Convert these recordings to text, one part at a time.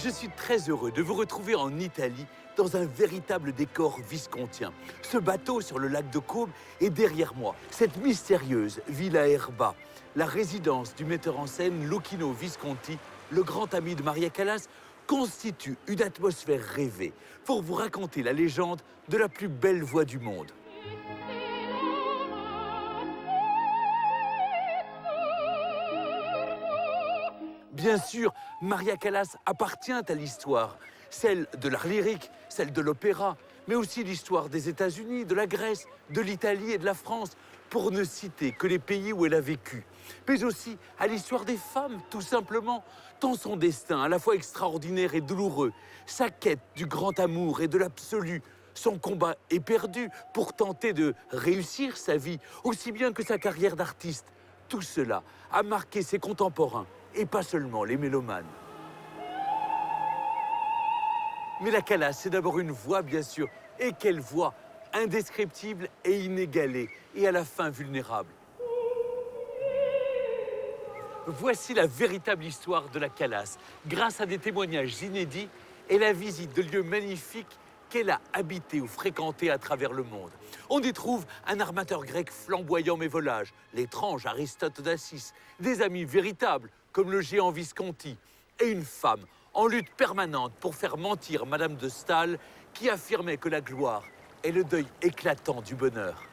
Je suis très heureux de vous retrouver en Italie dans un véritable décor viscontien. Ce bateau sur le lac de Côme est derrière moi, cette mystérieuse Villa Erba, la résidence du metteur en scène Luchino Visconti, le grand ami de Maria Callas, constitue une atmosphère rêvée pour vous raconter la légende de la plus belle voix du monde. Bien sûr, Maria Callas appartient à l'histoire, celle de l'art lyrique, celle de l'opéra, mais aussi l'histoire des États-Unis, de la Grèce, de l'Italie et de la France, pour ne citer que les pays où elle a vécu. Mais aussi à l'histoire des femmes, tout simplement, tant son destin, à la fois extraordinaire et douloureux, sa quête du grand amour et de l'absolu, son combat éperdu pour tenter de réussir sa vie, aussi bien que sa carrière d'artiste. Tout cela a marqué ses contemporains, et pas seulement les mélomanes. Mais la Callas, c'est d'abord une voix, bien sûr. Et quelle voix! Indescriptible et inégalée, et à la fin vulnérable. Voici la véritable histoire de la Callas, grâce à des témoignages inédits et la visite de lieux magnifiques qu'elle a habités ou fréquentés à travers le monde. On y trouve un armateur grec flamboyant mais volage, l'étrange Aristote d'Assis, des amis véritables comme le géant Visconti, et une femme en lutte permanente pour faire mentir Madame de Staël, qui affirmait que la gloire est le deuil éclatant du bonheur.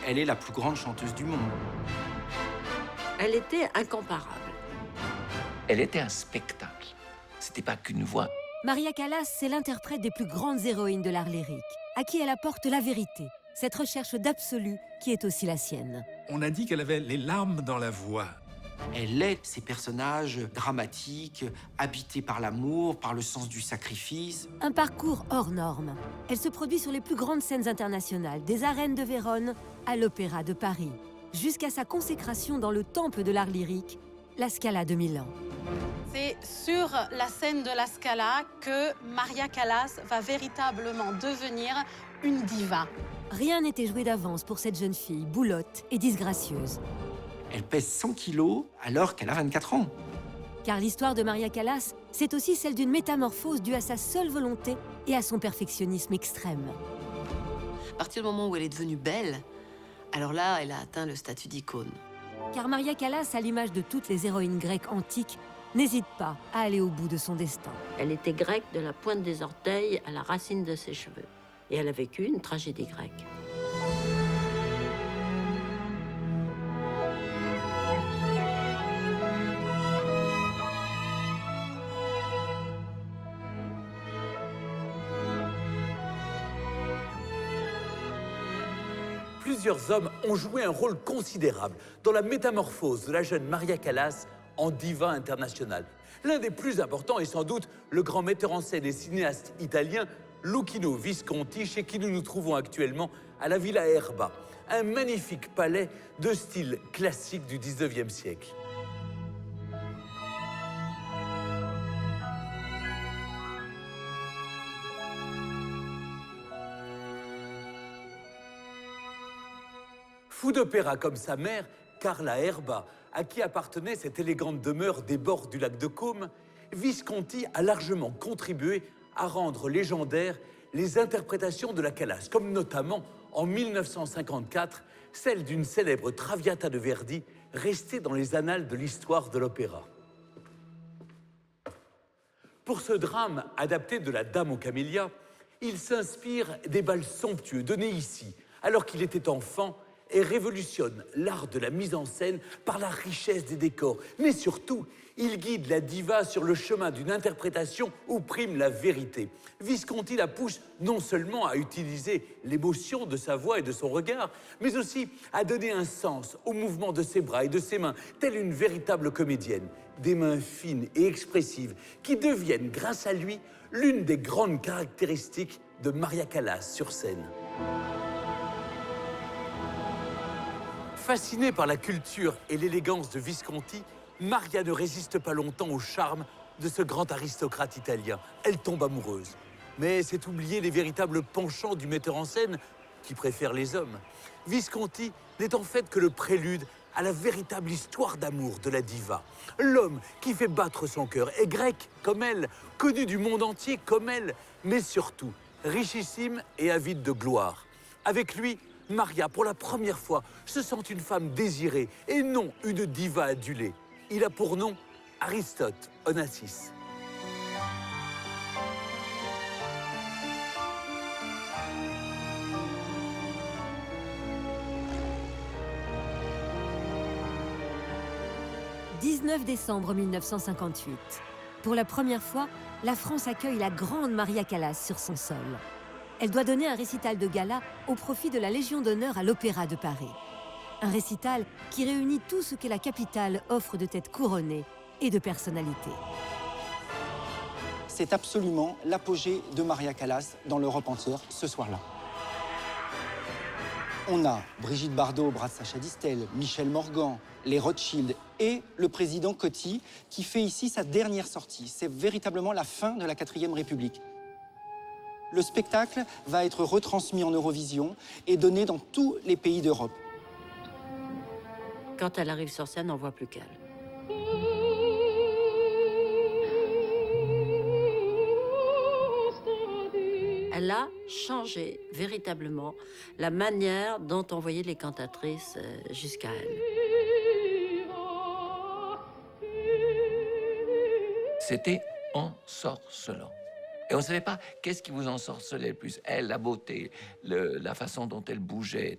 Elle est la plus grande chanteuse du monde. Elle était incomparable. Elle était un spectacle. C'était pas qu'une voix. Maria Callas, c'est l'interprète des plus grandes héroïnes de l'art lyrique, à qui elle apporte la vérité, cette recherche d'absolu qui est aussi la sienne. On a dit qu'elle avait les larmes dans la voix. Elle est ces personnages dramatiques, habités par l'amour, par le sens du sacrifice. Un parcours hors norme. Elle se produit sur les plus grandes scènes internationales, des arènes de Vérone à l'Opéra de Paris, jusqu'à sa consécration dans le temple de l'art lyrique, la Scala de Milan. C'est sur la scène de la Scala que Maria Callas va véritablement devenir une diva. Rien n'était joué d'avance pour cette jeune fille, boulotte et disgracieuse. Elle pèse 100 kilos alors qu'elle a 24 ans. Car l'histoire de Maria Callas, c'est aussi celle d'une métamorphose due à sa seule volonté et à son perfectionnisme extrême. À partir du moment où elle est devenue belle, alors là, elle a atteint le statut d'icône. Car Maria Callas, à l'image de toutes les héroïnes grecques antiques, n'hésite pas à aller au bout de son destin. Elle était grecque de la pointe des orteils à la racine de ses cheveux. Et elle a vécu une tragédie grecque. Plusieurs hommes ont joué un rôle considérable dans la métamorphose de la jeune Maria Callas en diva internationale. L'un des plus importants est sans doute le grand metteur en scène et cinéaste italien Luchino Visconti, chez qui nous nous trouvons actuellement à la Villa Erba, un magnifique palais de style classique du 19e siècle. Fou d'opéra comme sa mère, Carla Erba, à qui appartenait cette élégante demeure des bords du lac de Côme, Visconti a largement contribué à rendre légendaires les interprétations de la Callas, comme notamment, en 1954, celle d'une célèbre Traviata de Verdi, restée dans les annales de l'histoire de l'opéra. Pour ce drame adapté de La Dame aux camélias, il s'inspire des bals somptueux donnés ici, alors qu'il était enfant, et révolutionne l'art de la mise en scène par la richesse des décors. Mais surtout, il guide la diva sur le chemin d'une interprétation où prime la vérité. Visconti la pousse non seulement à utiliser l'émotion de sa voix et de son regard, mais aussi à donner un sens au mouvement de ses bras et de ses mains, telle une véritable comédienne. Des mains fines et expressives qui deviennent, grâce à lui, l'une des grandes caractéristiques de Maria Callas sur scène. Fascinée par la culture et l'élégance de Visconti, Maria ne résiste pas longtemps au charme de ce grand aristocrate italien. Elle tombe amoureuse. Mais c'est oublier les véritables penchants du metteur en scène qui préfère les hommes. Visconti n'est en fait que le prélude à la véritable histoire d'amour de la diva. L'homme qui fait battre son cœur est grec comme elle, connu du monde entier comme elle, mais surtout richissime et avide de gloire. Avec lui, Maria, pour la première fois, se sent une femme désirée et non une diva adulée. Il a pour nom Aristote Onassis. « 19 décembre 1958. Pour la première fois, la France accueille la grande Maria Callas sur son sol. Elle doit donner un récital de gala au profit de la Légion d'honneur à l'Opéra de Paris. Un récital qui réunit tout ce que la capitale offre de têtes couronnées et de personnalités. C'est absolument l'apogée de Maria Callas dans l'Europe entière ce soir-là. On a Brigitte Bardot au bras de Sacha Distel, Michel Morgan, les Rothschild et le président Coty qui fait ici sa dernière sortie. C'est véritablement la fin de la 4e République. Le spectacle va être retransmis en Eurovision et donné dans tous les pays d'Europe. Quand elle arrive sur scène, on ne voit plus qu'elle. Elle a changé véritablement la manière dont on voyait les cantatrices jusqu'à elle. C'était ensorcelant. Et on ne savait pas qu'est-ce qui vous ensorcelait le plus. Elle, la beauté, la façon dont elle bougeait,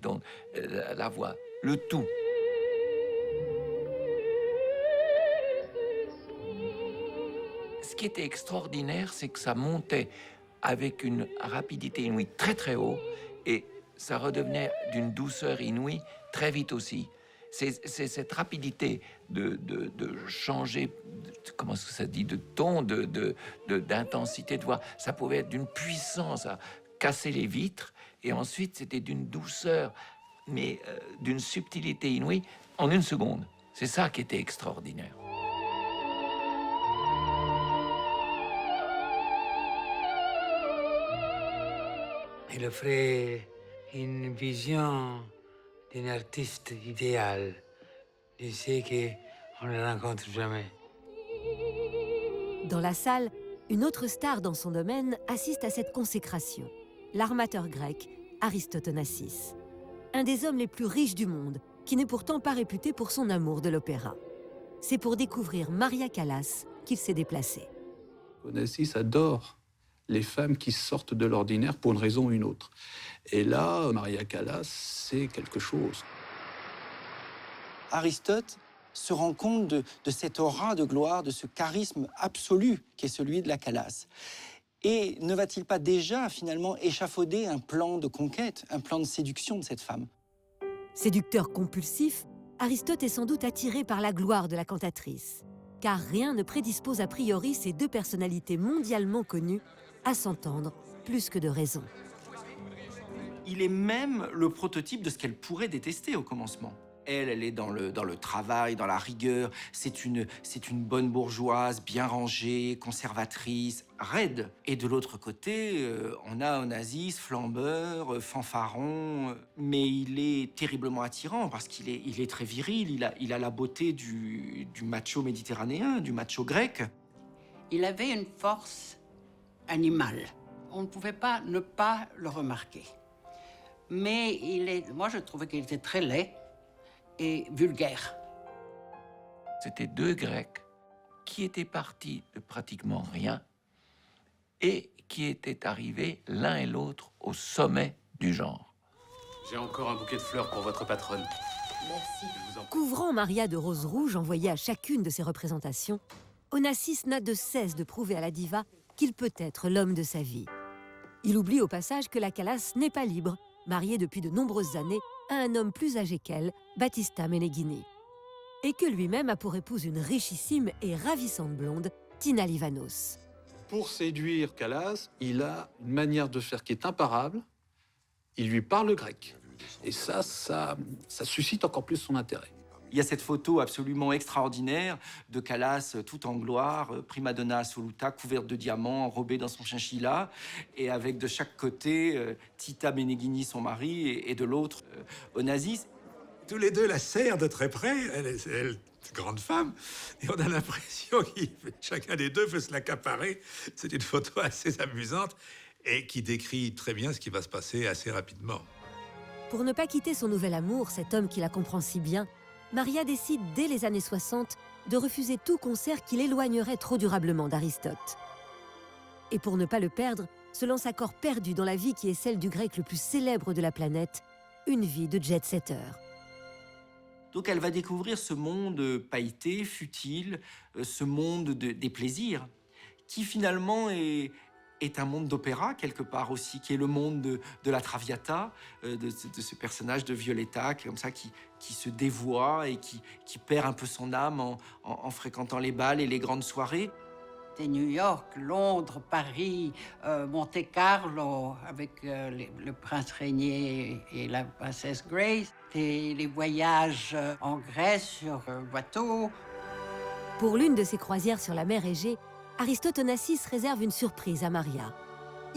la voix, le tout. Ce qui était extraordinaire, c'est que ça montait avec une rapidité inouïe très très haut et ça redevenait d'une douceur inouïe très vite aussi. C'est cette rapidité de changer, comment est-ce que ça dit, de ton, d'intensité de voix. Ça pouvait être d'une puissance à casser les vitres et ensuite c'était d'une douceur, mais d'une subtilité inouïe en une seconde. C'est ça qui était extraordinaire. Elle offrait une vision d'un artiste idéal. Je sais qu'on ne le rencontre jamais. Dans la salle, une autre star dans son domaine assiste à cette consécration. L'armateur grec Aristote Onassis. Un des hommes les plus riches du monde, qui n'est pourtant pas réputé pour son amour de l'opéra. C'est pour découvrir Maria Callas qu'il s'est déplacé. Onassis adore les femmes qui sortent de l'ordinaire pour une raison ou une autre. Et là, Maria Callas, c'est quelque chose. Aristote se rend compte de cette aura de gloire, de ce charisme absolu qui est celui de la Callas. Et ne va-t-il pas déjà, finalement, échafauder un plan de conquête, un plan de séduction de cette femme? Séducteur compulsif, Aristote est sans doute attiré par la gloire de la cantatrice. Car rien ne prédispose a priori ces deux personnalités mondialement connues à s'entendre plus que de raison. Il est même le prototype de ce qu'elle pourrait détester au commencement. Elle est dans le travail, dans la rigueur. C'est une bonne bourgeoise, bien rangée, conservatrice, raide. Et de l'autre côté, on a Onassis, flambeur, fanfaron. Mais il est terriblement attirant parce qu'il est très viril. Il a la beauté du macho méditerranéen, du macho grec. Il avait une force animale. On ne pouvait pas ne pas le remarquer. Mais moi, je trouvais qu'il était très laid et vulgaire. C'était deux Grecs qui étaient partis de pratiquement rien et qui étaient arrivés l'un et l'autre au sommet du genre. J'ai encore un bouquet de fleurs pour votre patronne. Merci. Couvrant Maria de roses rouges envoyées à chacune de ses représentations, Onassis n'a de cesse de prouver à la diva qu'il peut être l'homme de sa vie. Il oublie au passage que la Callas n'est pas libre, mariée depuis de nombreuses années à un homme plus âgé qu'elle, Battista Meneghini. Et que lui-même a pour épouse une richissime et ravissante blonde, Tina Livanos. Pour séduire Callas, il a une manière de faire qui est imparable. Il lui parle grec. Et ça suscite encore plus son intérêt. Il y a cette photo absolument extraordinaire de Callas tout en gloire, prima donna assoluta, couverte de diamants, enrobée dans son chinchilla, et avec de chaque côté Tita Meneghini, son mari, et de l'autre Onassis. tous les deux la serrent de très près, elle est une grande femme, et on a l'impression que chacun des deux veut se l'accaparer. C'est une photo assez amusante et qui décrit très bien ce qui va se passer assez rapidement. Pour ne pas quitter son nouvel amour, cet homme qui la comprend si bien, Maria décide dès les années 60 de refuser tout concert qui l'éloignerait trop durablement d'Aristote. Et pour ne pas le perdre, se lance à corps perdu dans la vie qui est celle du grec le plus célèbre de la planète, une vie de jet-setter. Donc elle va découvrir ce monde pailleté, futile, ce monde des plaisirs, qui finalement est un monde d'opéra, quelque part aussi, qui est le monde de la Traviata, de ce personnage de Violetta, comme ça, qui se dévoie et qui perd un peu son âme en fréquentant les bals et les grandes soirées. C'était New York, Londres, Paris, Monte-Carlo, avec le prince régnier et la princesse Grace, et les voyages en Grèce sur bateau. Pour l'une de ses croisières sur la mer Égée, Aristote Onassis réserve une surprise à Maria.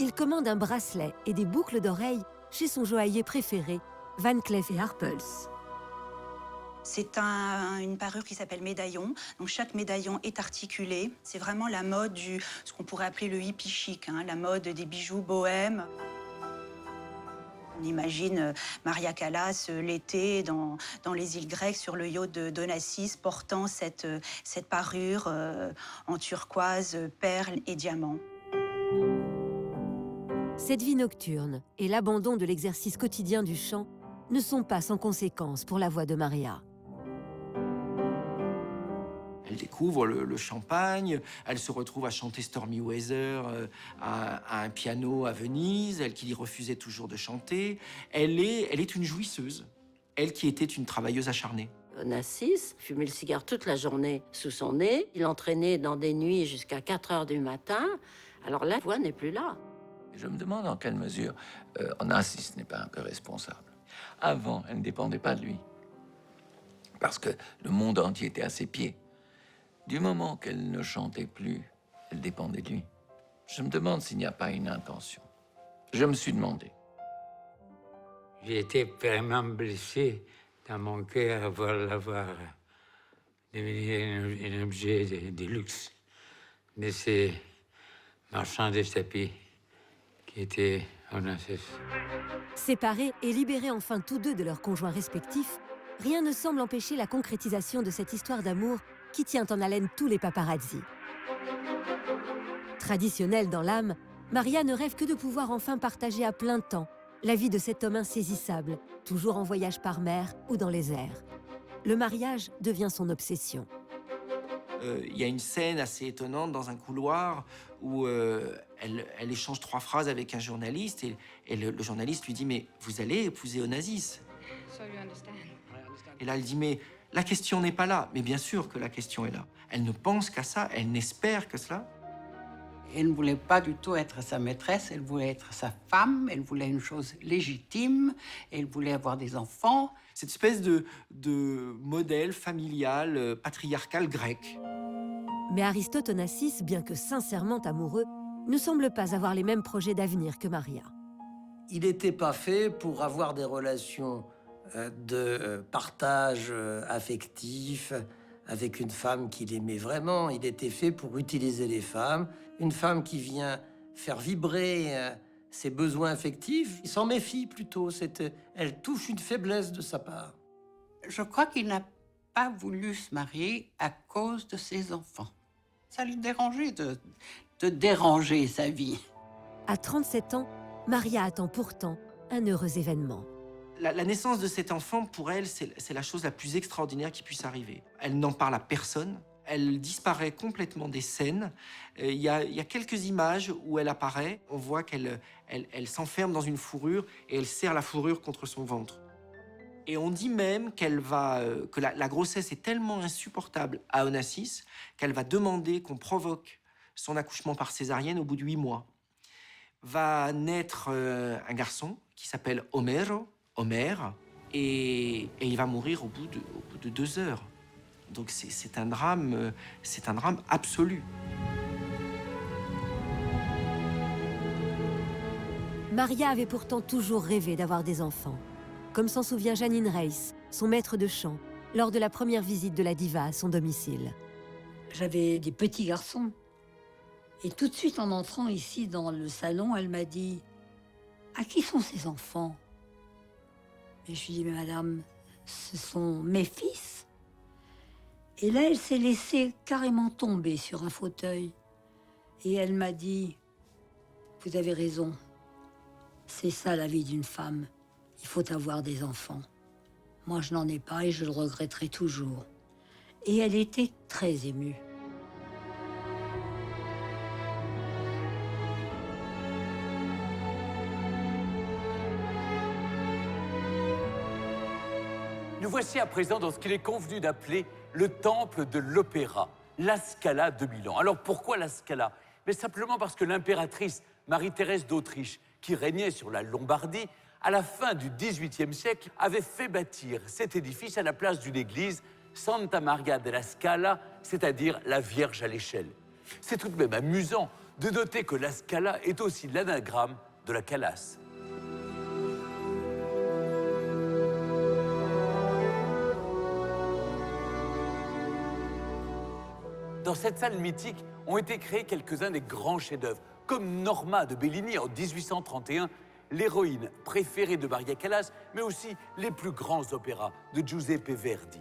Il commande un bracelet et des boucles d'oreilles chez son joaillier préféré, Van Cleef & Arpels. C'est une parure qui s'appelle médaillon. Donc chaque médaillon est articulé. C'est vraiment la mode ce qu'on pourrait appeler le hippie chic, la mode des bijoux bohèmes. On imagine Maria Callas l'été dans les îles grecques sur le yacht d'Onassis portant cette parure en turquoise, perles et diamants. Cette vie nocturne et l'abandon de l'exercice quotidien du chant ne sont pas sans conséquences pour la voix de Maria. Elle découvre le champagne, elle se retrouve à chanter Stormy Weather à un piano à Venise, elle qui lui refusait toujours de chanter. Elle est une jouisseuse, elle qui était une travailleuse acharnée. Onassis fumait le cigare toute la journée sous son nez. Il entraînait dans des nuits jusqu'à 4 heures du matin. Alors la voix n'est plus là. Je me demande en quelle mesure Onassis n'est pas un peu responsable. Avant, elle ne dépendait pas de lui, parce que le monde entier était à ses pieds. Du moment qu'elle ne chantait plus, elle dépendait de lui. Je me demande s'il n'y a pas une intention. Je me suis demandé. J'ai été vraiment blessé dans mon cœur à l'avoir devenu un objet de luxe de ces marchands de tapis qui étaient Onassis. Séparés et libérés enfin tous deux de leurs conjoints respectifs, rien ne semble empêcher la concrétisation de cette histoire d'amour qui tient en haleine tous les paparazzis. Traditionnelle dans l'âme, Maria ne rêve que de pouvoir enfin partager à plein temps la vie de cet homme insaisissable, toujours en voyage par mer ou dans les airs. Le mariage devient son obsession. Il y a une scène assez étonnante dans un couloir où elle échange 3 phrases avec un journaliste et le journaliste lui dit « Mais vous allez épouser Onassis ?» Et là, elle dit « Mais la question n'est pas là. » Mais bien sûr que la question est là. Elle ne pense qu'à ça, elle n'espère que cela. Elle ne voulait pas du tout être sa maîtresse, elle voulait être sa femme, elle voulait une chose légitime, elle voulait avoir des enfants. Cette espèce de modèle familial, patriarcal grec. Mais Aristote Onassis, bien que sincèrement amoureux, ne semble pas avoir les mêmes projets d'avenir que Maria. Il n'était pas fait pour avoir des relations de partage affectif avec une femme qu'il aimait vraiment. Il était fait pour utiliser les femmes. Une femme qui vient faire vibrer ses besoins affectifs, il s'en méfie plutôt. Elle touche une faiblesse de sa part. Je crois qu'il n'a pas voulu se marier à cause de ses enfants. Ça lui dérangeait de déranger sa vie. À 37 ans, Maria attend pourtant un heureux événement. La naissance de cet enfant, pour elle, c'est la chose la plus extraordinaire qui puisse arriver. Elle n'en parle à personne. Elle disparaît complètement des scènes. Il y a quelques images où elle apparaît. On voit qu'elle s'enferme dans une fourrure et elle serre la fourrure contre son ventre. Et on dit même que la grossesse est tellement insupportable à Onassis qu'elle va demander qu'on provoque son accouchement par césarienne au bout de 8 mois. Va naître un garçon qui s'appelle Homer, et il va mourir au bout de 2 heures. Donc c'est un drame absolu. Maria avait pourtant toujours rêvé d'avoir des enfants, comme s'en souvient Janine Reiss, son maître de chant, lors de la première visite de la diva à son domicile. J'avais des petits garçons. Et tout de suite, en entrant ici dans le salon, elle m'a dit « À qui sont ces enfants ?» Et je lui ai dit « Mais madame, ce sont mes fils. » Et là, elle s'est laissée carrément tomber sur un fauteuil. Et elle m'a dit « Vous avez raison. C'est ça la vie d'une femme. Il faut avoir des enfants. Moi, je n'en ai pas et je le regretterai toujours. » Et elle était très émue. Nous voici à présent dans ce qu'il est convenu d'appeler le temple de l'opéra, la Scala de Milan. Alors pourquoi la Scala? Mais simplement parce que l'impératrice Marie-Thérèse d'Autriche, qui régnait sur la Lombardie, à la fin du XVIIIe siècle, avait fait bâtir cet édifice à la place d'une église, Santa Maria della Scala, c'est-à-dire la Vierge à l'échelle. C'est tout de même amusant de noter que la Scala est aussi l'anagramme de la Calas. Dans cette salle mythique ont été créés quelques-uns des grands chefs-d'œuvre, comme Norma de Bellini en 1831, l'héroïne préférée de Maria Callas, mais aussi les plus grands opéras de Giuseppe Verdi.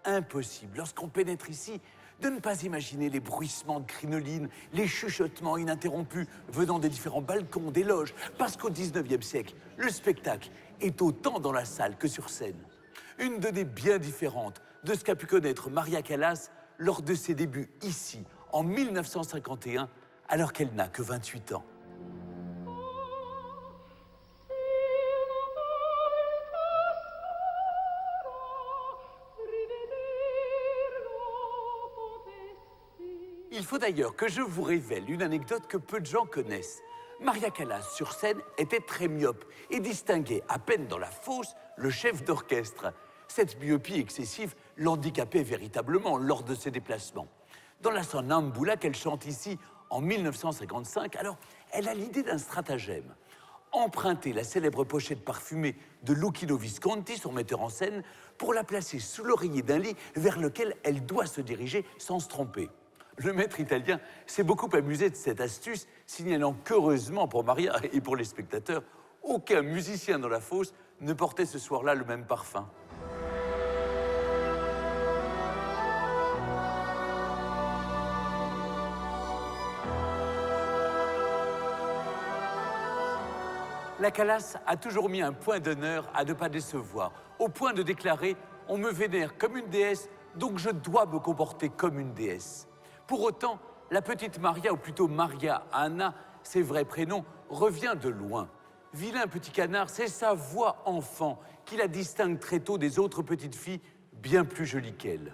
Impossible, lorsqu'on pénètre ici, de ne pas imaginer les bruissements de crinoline, les chuchotements ininterrompus venant des différents balcons, des loges, parce qu'au XIXe siècle, le spectacle est autant dans la salle que sur scène. Une donnée bien différente de ce qu'a pu connaître Maria Callas lors de ses débuts ici, en 1951, alors qu'elle n'a que 28 ans. Il faut d'ailleurs que je vous révèle une anecdote que peu de gens connaissent. Maria Callas, sur scène, était très myope et distinguait à peine dans la fosse le chef d'orchestre. Cette myopie excessive l'handicapait véritablement lors de ses déplacements. Dans la Sonnambula qu'elle chante ici en 1955, alors elle a l'idée d'un stratagème. Emprunter la célèbre pochette parfumée de Luchino Visconti, son metteur en scène, pour la placer sous l'oreiller d'un lit vers lequel elle doit se diriger sans se tromper. Le maître italien s'est beaucoup amusé de cette astuce, signalant qu'heureusement pour Maria et pour les spectateurs, aucun musicien dans la fosse ne portait ce soir-là le même parfum. La Callas a toujours mis un point d'honneur à ne pas décevoir, au point de déclarer « On me vénère comme une déesse, donc je dois me comporter comme une déesse ». Pour autant, la petite Maria, ou plutôt Maria Anna, ses vrais prénoms, revient de loin. Vilain petit canard, c'est sa voix enfant qui la distingue très tôt des autres petites filles bien plus jolies qu'elle.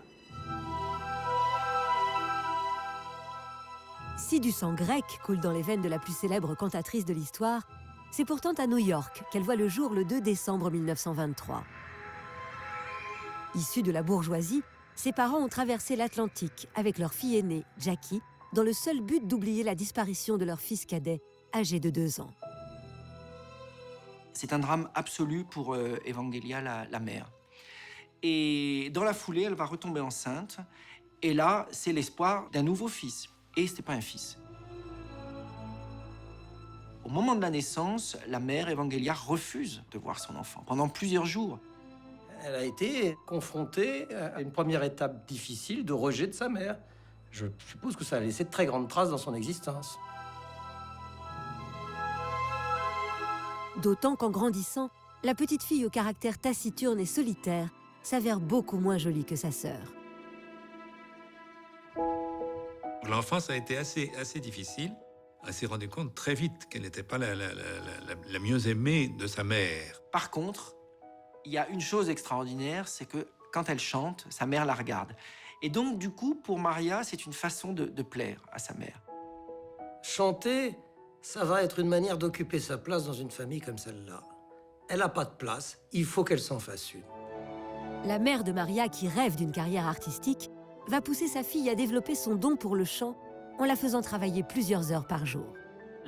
Si du sang grec coule dans les veines de la plus célèbre cantatrice de l'histoire, c'est pourtant à New York qu'elle voit le jour le 2 décembre 1923. Issue de la bourgeoisie, ses parents ont traversé l'Atlantique avec leur fille aînée, Jackie, dans le seul but d'oublier la disparition de leur fils cadet, âgé de 2 ans. C'est un drame absolu pour Evangelia, la mère. Et dans la foulée, elle va retomber enceinte. Et là, c'est l'espoir d'un nouveau fils. Et ce n'est pas un fils. Au moment de la naissance, la mère, Evangelia, refuse de voir son enfant pendant plusieurs jours. Elle a été confrontée à une première étape difficile de rejet de sa mère. Je suppose que ça a laissé de très grandes traces dans son existence. D'autant qu'en grandissant, la petite fille au caractère taciturne et solitaire s'avère beaucoup moins jolie que sa sœur. L'enfance a été assez difficile. Elle s'est rendue compte très vite qu'elle n'était pas la mieux aimée de sa mère. Par contre, il y a une chose extraordinaire, c'est que quand elle chante, sa mère la regarde. Et donc, du coup, pour Maria, c'est une façon de plaire à sa mère. Chanter, ça va être une manière d'occuper sa place dans une famille comme celle-là. Elle n'a pas de place, il faut qu'elle s'en fasse une. La mère de Maria, qui rêve d'une carrière artistique, va pousser sa fille à développer son don pour le chant en la faisant travailler plusieurs heures par jour.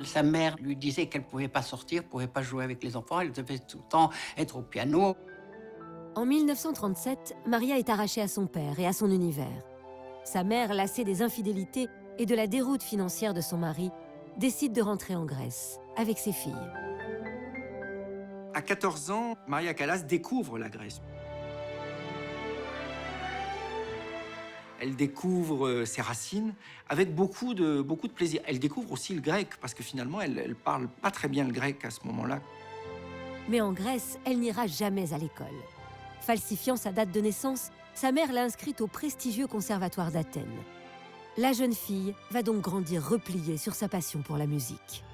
Sa mère lui disait qu'elle ne pouvait pas sortir, ne pouvait pas jouer avec les enfants, elle devait tout le temps être au piano. En 1937, Maria est arrachée à son père et à son univers. Sa mère, lassée des infidélités et de la déroute financière de son mari, décide de rentrer en Grèce avec ses filles. À 14 ans, Maria Callas découvre la Grèce. Elle découvre ses racines avec beaucoup de plaisir. Elle découvre aussi le grec, parce que finalement, elle parle pas très bien le grec à ce moment-là. Mais en Grèce, elle n'ira jamais à l'école. Falsifiant sa date de naissance, sa mère l'a inscrite au prestigieux conservatoire d'Athènes. La jeune fille va donc grandir repliée sur sa passion pour la musique.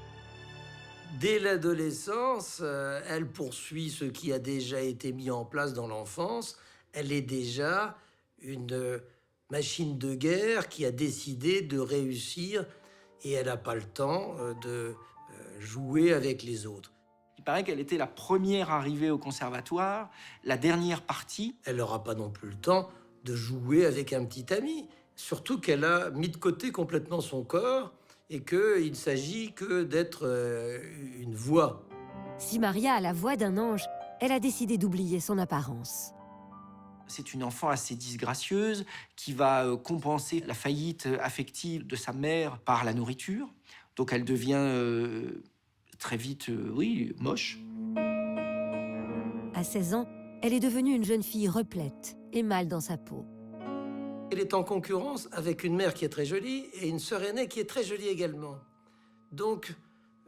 Dès l'adolescence, elle poursuit ce qui a déjà été mis en place dans l'enfance. Elle est déjà une machine de guerre qui a décidé de réussir et elle n'a pas le temps de jouer avec les autres. Il paraît qu'elle était la première arrivée au conservatoire, la dernière partie. Elle n'aura pas non plus le temps de jouer avec un petit ami. Surtout qu'elle a mis de côté complètement son corps et qu'il ne s'agit que d'être une voix. Si Maria a la voix d'un ange, elle a décidé d'oublier son apparence. C'est une enfant assez disgracieuse qui va compenser la faillite affective de sa mère par la nourriture. Donc elle devient très vite, moche. À 16 ans, elle est devenue une jeune fille replète et mal dans sa peau. Elle est en concurrence avec une mère qui est très jolie et une sœur aînée qui est très jolie également. Donc,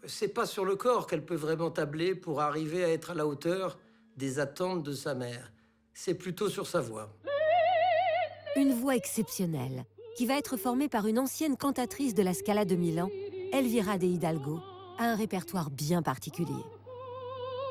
c'est pas sur le corps qu'elle peut vraiment tabler pour arriver à être à la hauteur des attentes de sa mère. C'est plutôt sur sa voix. Une voix exceptionnelle, qui va être formée par une ancienne cantatrice de la Scala de Milan, Elvira de Hidalgo, a un répertoire bien particulier.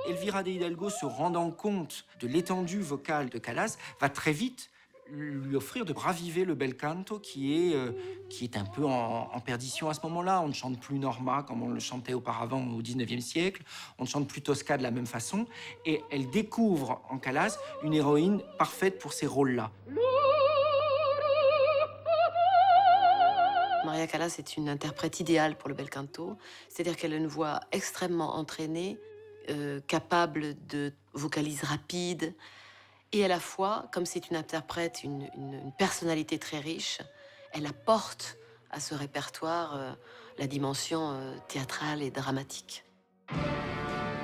Elvira de Hidalgo, se rendant compte de l'étendue vocale de Callas, va très vite lui offrir de raviver le bel canto qui est un peu en perdition à ce moment-là. On ne chante plus Norma comme on le chantait auparavant au XIXe siècle. On ne chante plus Tosca de la même façon. Et elle découvre en Callas une héroïne parfaite pour ces rôles-là. Maria Callas est une interprète idéale pour le bel canto. C'est-à-dire qu'elle a une voix extrêmement entraînée, capable de vocalises rapides. Et à la fois, comme c'est une interprète, une personnalité très riche, elle apporte à ce répertoire la dimension théâtrale et dramatique.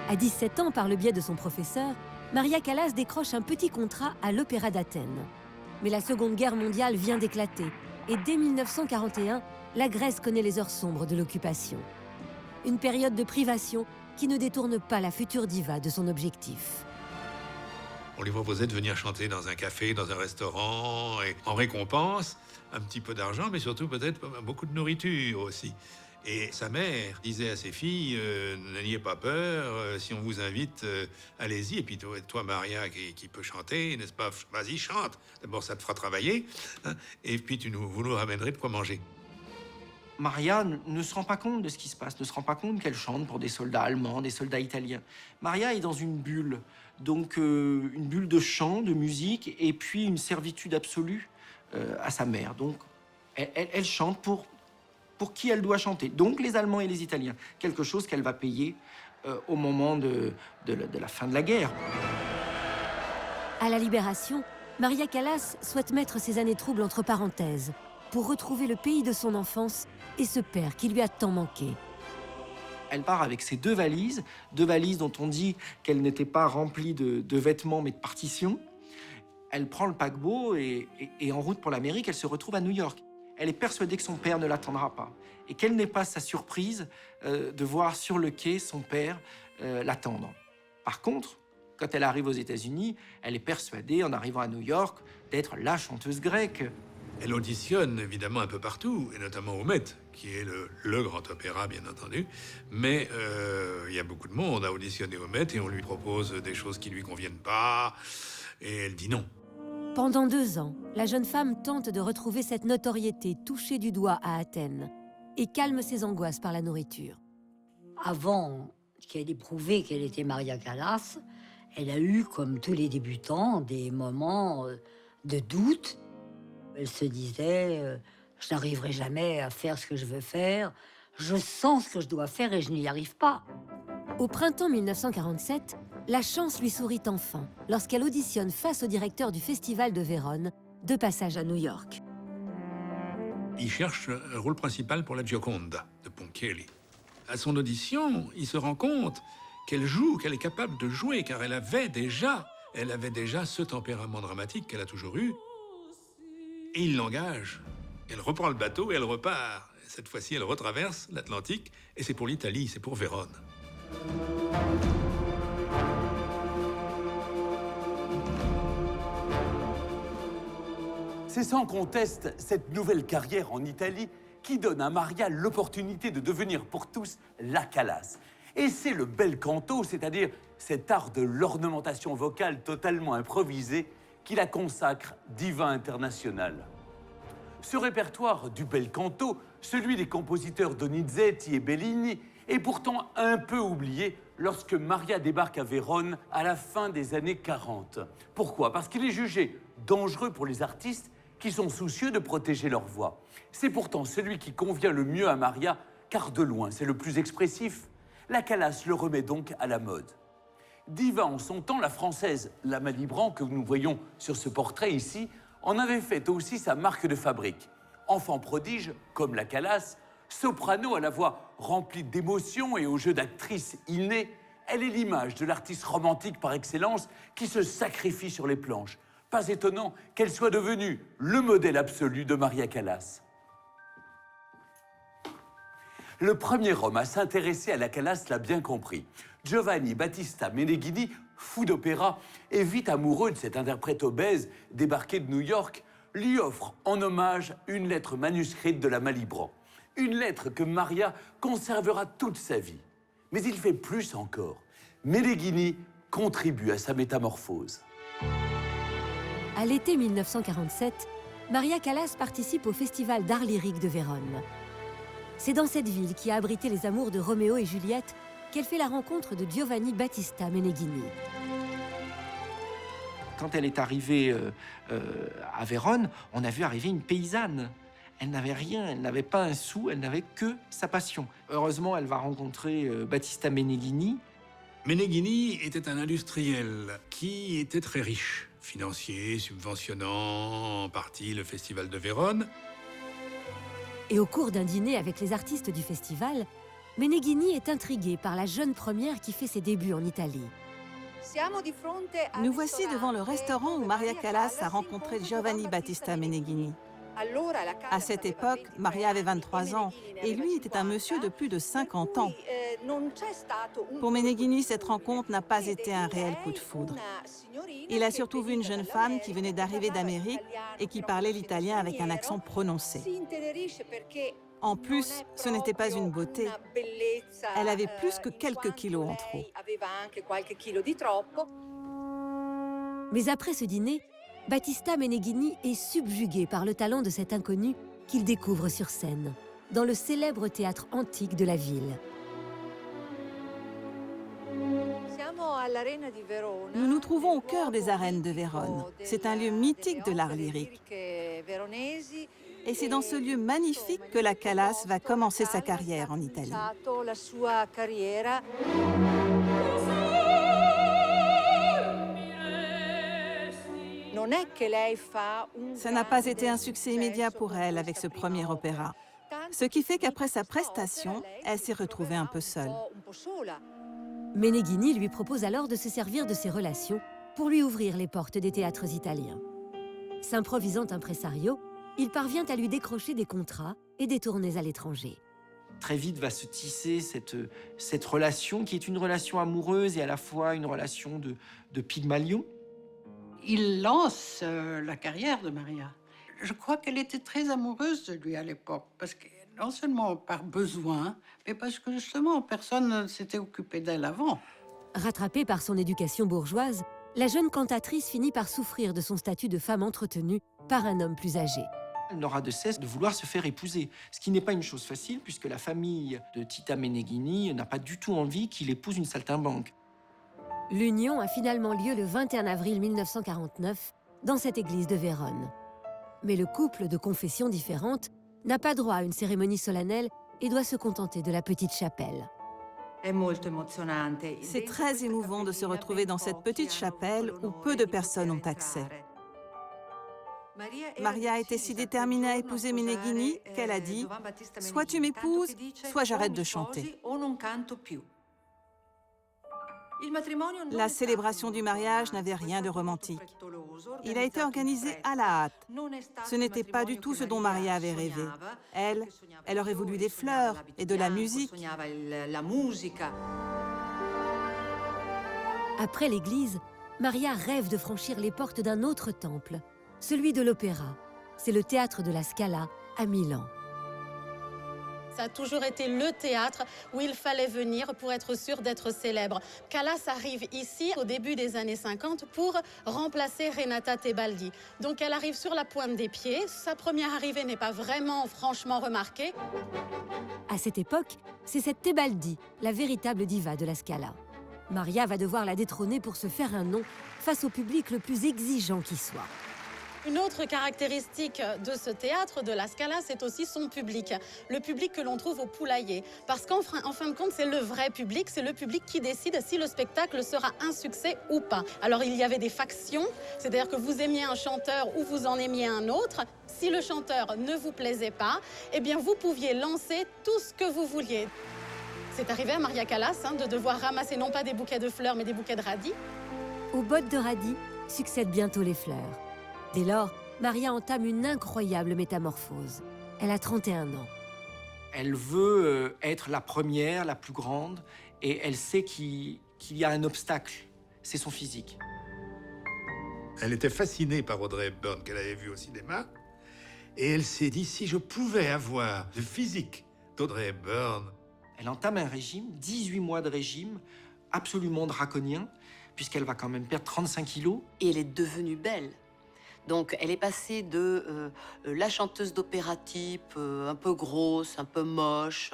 À 17 ans, par le biais de son professeur, Maria Callas décroche un petit contrat à l'Opéra d'Athènes. Mais la Seconde Guerre mondiale vient d'éclater, et dès 1941, la Grèce connaît les heures sombres de l'occupation. Une période de privation qui ne détourne pas la future diva de son objectif. On lui proposait de venir chanter dans un café, dans un restaurant, et en récompense, un petit peu d'argent, mais surtout peut-être beaucoup de nourriture aussi. Et sa mère disait à ses filles, n'ayez pas peur, si on vous invite, allez-y. Et puis toi Maria, qui peut chanter, n'est-ce pas? Vas-y, chante. D'abord, ça te fera travailler, hein, et puis vous nous ramènerez de quoi manger. Maria ne se rend pas compte de ce qui se passe, ne se rend pas compte qu'elle chante pour des soldats allemands, des soldats italiens. Maria est dans une bulle, donc une bulle de chant, de musique, et puis une servitude absolue à sa mère. Donc elle chante pour qui elle doit chanter, donc les Allemands et les Italiens. Quelque chose qu'elle va payer au moment de la fin de la guerre. À la Libération, Maria Callas souhaite mettre ses années troubles entre parenthèses pour retrouver le pays de son enfance et ce père qui lui a tant manqué. Elle part avec ses deux valises dont on dit qu'elles n'étaient pas remplies de vêtements mais de partitions. Elle prend le paquebot et en route pour l'Amérique, elle se retrouve à New York. Elle est persuadée que son père ne l'attendra pas et quelle n'est pas sa surprise de voir sur le quai son père l'attendre. Par contre, quand elle arrive aux États-Unis, elle est persuadée, en arrivant à New York, d'être la chanteuse grecque. Elle auditionne évidemment un peu partout, et notamment au Met, qui est le grand opéra, bien entendu. Mais il y a beaucoup de monde à auditionner au Met, et on lui propose des choses qui lui conviennent pas, et elle dit non. Pendant 2 ans, la jeune femme tente de retrouver cette notoriété touchée du doigt à Athènes et calme ses angoisses par la nourriture. Avant qu'elle ait prouvé qu'elle était Maria Callas, elle a eu, comme tous les débutants, des moments de doute. Elle se disait je n'arriverai jamais à faire ce que je veux faire. Je sens ce que je dois faire et je n'y arrive pas. Au printemps 1947, la chance lui sourit enfin lorsqu'elle auditionne face au directeur du Festival de Vérone, de passage à New York. Il cherche un rôle principal pour la Gioconda de Ponchielli. À son audition, il se rend compte qu'elle joue, qu'elle est capable de jouer, car elle avait déjà ce tempérament dramatique qu'elle a toujours eu. Et il l'engage. Elle reprend le bateau et elle repart. Cette fois-ci, elle retraverse l'Atlantique et c'est pour l'Italie, c'est pour Vérone. C'est sans conteste cette nouvelle carrière en Italie qui donne à Maria l'opportunité de devenir pour tous la Calas. Et c'est le bel canto, c'est-à-dire cet art de l'ornementation vocale totalement improvisée, qui la consacre diva international. Ce répertoire du bel canto, celui des compositeurs Donizetti et Bellini, est pourtant un peu oublié lorsque Maria débarque à Vérone à la fin des années 40. Pourquoi? Parce qu'il est jugé dangereux pour les artistes qui sont soucieux de protéger leur voix. C'est pourtant celui qui convient le mieux à Maria, car de loin, c'est le plus expressif. La Calas le remet donc à la mode. Diva en son temps, la française Lama Libran, que nous voyons sur ce portrait ici, en avait fait aussi sa marque de fabrique. Enfant prodige, comme la Calas, soprano à la voix remplie d'émotion et au jeu d'actrice innée, elle est l'image de l'artiste romantique par excellence qui se sacrifie sur les planches. Pas étonnant qu'elle soit devenue le modèle absolu de Maria Callas. Le premier homme à s'intéresser à la Calas l'a bien compris. Giovanni Battista Meneghini, fou d'opéra et vite amoureux de cette interprète obèse débarquée de New York, lui offre en hommage une lettre manuscrite de la Malibran. Une lettre que Maria conservera toute sa vie. Mais il fait plus encore. Meneghini contribue à sa métamorphose. À l'été 1947, Maria Callas participe au Festival d'art lyrique de Vérone. C'est dans cette ville qui a abrité les amours de Roméo et Juliette qu'elle fait la rencontre de Giovanni Battista Meneghini. Quand elle est arrivée à Vérone, on a vu arriver une paysanne. Elle n'avait rien, elle n'avait pas un sou, elle n'avait que sa passion. Heureusement, elle va rencontrer Battista Meneghini. Meneghini était un industriel qui était très riche. Financier, subventionnant en partie le Festival de Vérone. Et au cours d'un dîner avec les artistes du festival, Meneghini est intrigué par la jeune première qui fait ses débuts en Italie. Nous voici devant le restaurant où Maria Callas a rencontré Giovanni Battista Meneghini. À cette époque, Maria avait 23 ans et lui était un monsieur de plus de 50 ans. Pour Meneghini, cette rencontre n'a pas été un réel coup de foudre. Il a surtout vu une jeune femme qui venait d'arriver d'Amérique et qui parlait l'italien avec un accent prononcé. En plus, ce n'était pas une beauté. Elle avait plus que quelques kilos en trop. Mais après ce dîner, Battista Meneghini est subjugué par le talent de cet inconnu qu'il découvre sur scène, dans le célèbre théâtre antique de la ville. Nous nous trouvons au cœur des arènes de Vérone. C'est un lieu mythique de l'art lyrique. Et c'est dans ce lieu magnifique que la Callas va commencer sa carrière en Italie. Ça n'a pas été un succès immédiat pour elle avec ce premier opéra. Ce qui fait qu'après sa prestation, elle s'est retrouvée un peu seule. Meneghini lui propose alors de se servir de ses relations pour lui ouvrir les portes des théâtres italiens. S'improvisant impresario, il parvient à lui décrocher des contrats et des tournées à l'étranger. Très vite va se tisser cette relation qui est une relation amoureuse et à la fois une relation de Pygmalion. Il lance la carrière de Maria. Je crois qu'elle était très amoureuse de lui à l'époque, parce que non seulement par besoin, mais parce que justement personne ne s'était occupé d'elle avant. Rattrapée par son éducation bourgeoise, la jeune cantatrice finit par souffrir de son statut de femme entretenue par un homme plus âgé. Elle n'aura de cesse de vouloir se faire épouser, ce qui n'est pas une chose facile puisque la famille de Tita Meneghini n'a pas du tout envie qu'il épouse une saltimbanque. L'union a finalement lieu le 21 avril 1949 dans cette église de Vérone. Mais le couple de confessions différentes n'a pas droit à une cérémonie solennelle et doit se contenter de la petite chapelle. C'est très émouvant de se retrouver dans cette petite chapelle où peu de personnes ont accès. Maria était si déterminée à épouser Meneghini qu'elle a dit « Soit tu m'épouses, soit j'arrête de chanter ». La célébration du mariage n'avait rien de romantique. Il a été organisé à la hâte. Ce n'était pas du tout ce dont Maria avait rêvé. Elle aurait voulu des fleurs et de la musique. Après l'église, Maria rêve de franchir les portes d'un autre temple, celui de l'opéra. C'est le théâtre de la Scala à Milan. Ça a toujours été le théâtre où il fallait venir pour être sûr d'être célèbre. Callas arrive ici au début des années 50 pour remplacer Renata Tebaldi. Donc elle arrive sur la pointe des pieds. Sa première arrivée n'est pas vraiment franchement remarquée. À cette époque, c'est cette Tebaldi, la véritable diva de la Scala. Maria va devoir la détrôner pour se faire un nom face au public le plus exigeant qui soit. Une autre caractéristique de ce théâtre, de la Scala, c'est aussi son public. Le public que l'on trouve au Poulailler. Parce qu'en fin de compte, c'est le vrai public, c'est le public qui décide si le spectacle sera un succès ou pas. Alors il y avait des factions, c'est-à-dire que vous aimiez un chanteur ou vous en aimiez un autre. Si le chanteur ne vous plaisait pas, eh bien vous pouviez lancer tout ce que vous vouliez. C'est arrivé à Maria Callas de devoir ramasser non pas des bouquets de fleurs, mais des bouquets de radis. Aux bottes de radis succèdent bientôt les fleurs. Dès lors, Maria entame une incroyable métamorphose. Elle a 31 ans. Elle veut être la première, la plus grande, et elle sait qu'il y a un obstacle, c'est son physique. Elle était fascinée par Audrey Hepburn qu'elle avait vue au cinéma, et elle s'est dit, si je pouvais avoir le physique d'Audrey Hepburn. Elle entame un régime, 18 mois de régime, absolument draconien, puisqu'elle va quand même perdre 35 kilos. Et elle est devenue belle. Donc, elle est passée de la chanteuse d'opéra type, un peu grosse, un peu moche,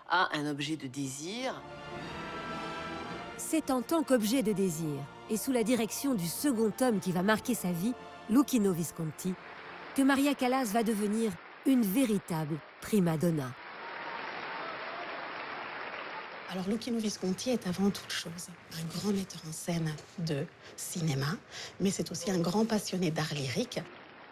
à un objet de désir. C'est en tant qu'objet de désir, et sous la direction du second homme qui va marquer sa vie, Luchino Visconti, que Maria Callas va devenir une véritable prima donna. Alors Luchino Visconti est avant toute chose un grand metteur en scène de cinéma, mais c'est aussi un grand passionné d'art lyrique.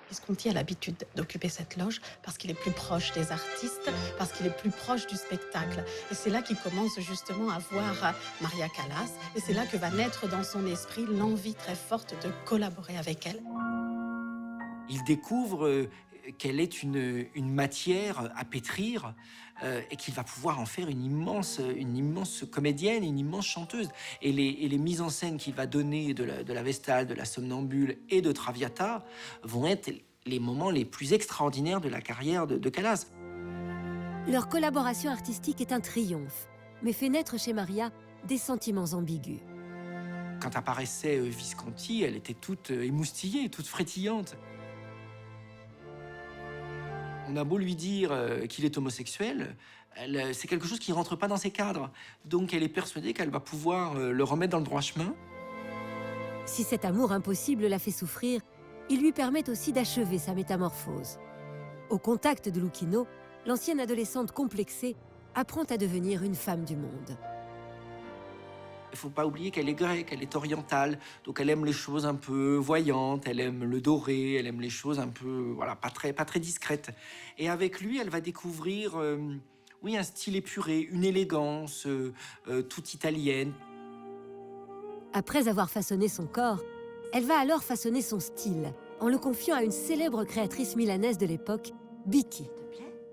Visconti a l'habitude d'occuper cette loge parce qu'il est plus proche des artistes, parce qu'il est plus proche du spectacle. Et c'est là qu'il commence justement à voir Maria Callas, et c'est là que va naître dans son esprit l'envie très forte de collaborer avec elle. Il découvre qu'elle est une matière à pétrir et qu'il va pouvoir en faire une immense comédienne, une immense chanteuse. Et les mises en scène qu'il va donner de la Vestale, de la Somnambule et de Traviata vont être les moments les plus extraordinaires de la carrière de Callas. Leur collaboration artistique est un triomphe, mais fait naître chez Maria des sentiments ambigus. Quand apparaissait Visconti, elle était toute émoustillée, toute frétillante. On a beau lui dire qu'il est homosexuel, c'est quelque chose qui ne rentre pas dans ses cadres. Donc elle est persuadée qu'elle va pouvoir le remettre dans le droit chemin. Si cet amour impossible la fait souffrir, il lui permet aussi d'achever sa métamorphose. Au contact de Luchino, l'ancienne adolescente complexée apprend à devenir une femme du monde. Il ne faut pas oublier qu'elle est grecque, elle est orientale, donc elle aime les choses un peu voyantes, elle aime le doré, elle aime les choses un peu, voilà, pas très discrètes. Et avec lui, elle va découvrir, oui, un style épuré, une élégance toute italienne. Après avoir façonné son corps, elle va alors façonner son style, en le confiant à une célèbre créatrice milanaise de l'époque, Bichi.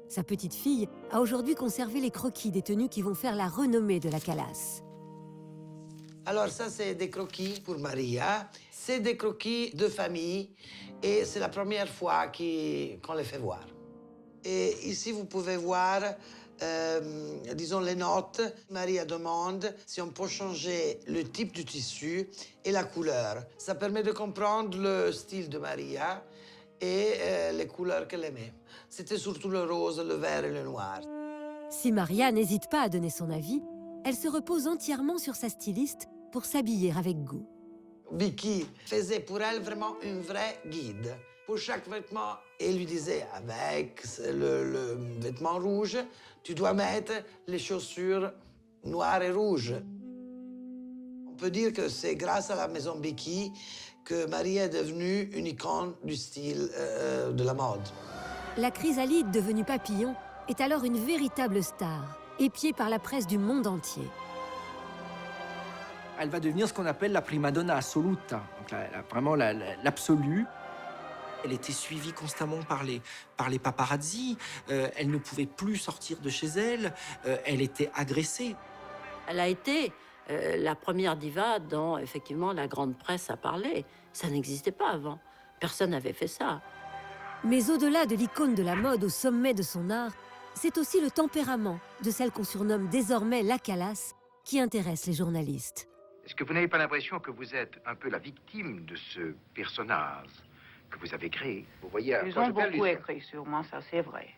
Sa petite fille a aujourd'hui conservé les croquis des tenues qui vont faire la renommée de la Callas. Alors ça, c'est des croquis pour Maria. C'est des croquis de famille et c'est la première fois qu'on les fait voir. Et ici, vous pouvez voir, disons, les notes. Maria demande si on peut changer le type du tissu et la couleur. Ça permet de comprendre le style de Maria et les couleurs qu'elle aimait. C'était surtout le rose, le vert et le noir. Si Maria n'hésite pas à donner son avis, elle se repose entièrement sur sa styliste pour s'habiller avec goût. Vicky faisait pour elle vraiment un vrai guide. Pour chaque vêtement, elle lui disait, avec le vêtement rouge, tu dois mettre les chaussures noir et rouge. On peut dire que c'est grâce à la maison Becchi que Maria est devenue une icône du style de la mode. La chrysalide devenue papillon est alors une véritable star, épiée par la presse du monde entier. Elle va devenir ce qu'on appelle la prima donna assoluta, donc vraiment l'absolue. Elle était suivie constamment par les paparazzi. Elle ne pouvait plus sortir de chez elle. Elle était agressée. Elle a été la première diva dont, effectivement, la grande presse a parlé. Ça n'existait pas avant. Personne n'avait fait ça. Mais au-delà de l'icône de la mode au sommet de son art, c'est aussi le tempérament de celle qu'on surnomme désormais la Calas qui intéresse les journalistes. Est-ce que vous n'avez pas l'impression que vous êtes un peu la victime de ce personnage que vous avez créé? Vous voyez, ils ont beaucoup écrit sur moi, ça c'est vrai.